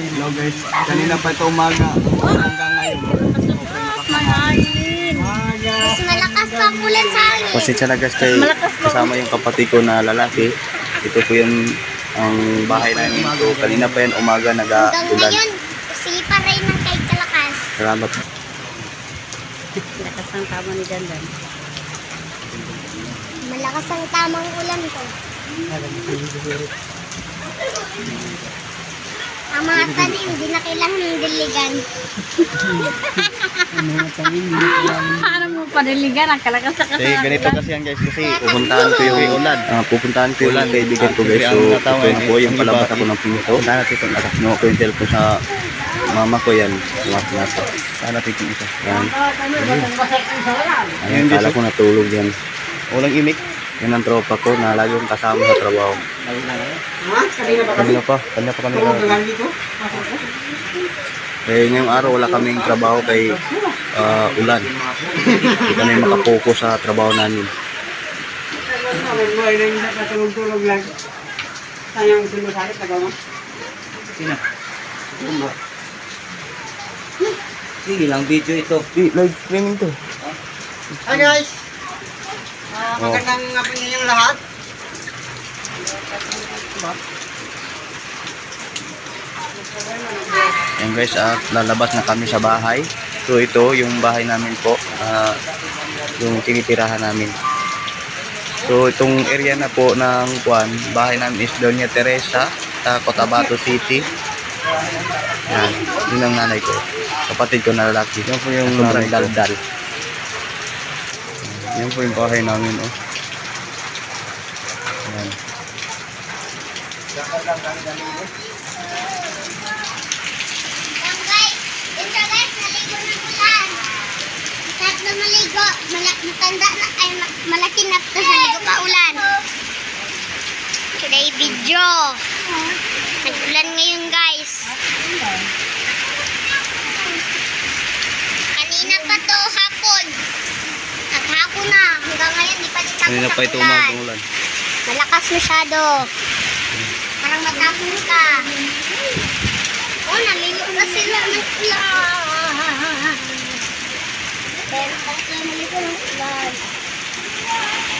Hello guys, kanina pa ito umaga hanggang ngayon. Mas malakas pa ang ulan sa amin. Pasensya na guys kay kasama yung kapatid ko na lalaki. Ito po yung ang bahay namin. So kanina pa yan umaga Hanggang nag-ulan. ngayon, sipa rin ng kahit kalakas. Salamat. Lakas ang tama ni Dandan. Malakas ang tamang ulan ko. Ang mga tanim, hindi na kailangan ng diligan. Ano mo padiligan? Ang kalakas sa Kasi ganito kasi yan guys kasi pupuntahan ko yung ulan. Pupuntahan ko yung kaibigan ko guys. So ito na po yung palabas ako ng pinito. Nakuha ko yung cellphone sa mama ko yan. Nasa. Sana natin yung isa. Yan. Ayan, kala ko natulog yan. Walang imik. Yan ang tropa ko na lagi yung kasama sa trabaho. Kanina pa kami kaya ngayong araw wala kaming trabaho kay ulan. Hindi kami makapokus sa trabaho namin. Natulog-tulog lang. Sayang sinusakit na gawin. Sino? Sige lang video ito. Live streaming to. Hi guys! Magandang hapon ninyong lahat. Ayan guys, lalabas na kami sa bahay. So ito yung bahay namin po, yung tinitirahan namin. So itong area na po ng bahay namin is Doña Teresa sa Cotabato City. Yan, yun ang nanay ko. Kapatid ko na lalaki. Yan po yung sobrang daldal. Yan po yung bahay namin. Oh. Yan. Guys, naligo ng ulan. Sarap na maligo. Matanda na, ay malaki na ito sa ligo pa ulan. Today video. Nag-ulan ngayon guys. Kanina pa to hapon. Naghapon na. Hanggang ngayon di pa din tapos Kanina pa ang ito ulan. umulan. Malakas masyado. Parang matapon ka. Oh, naligo na sila ng ulan. Pero tapos na naligo ng ulan.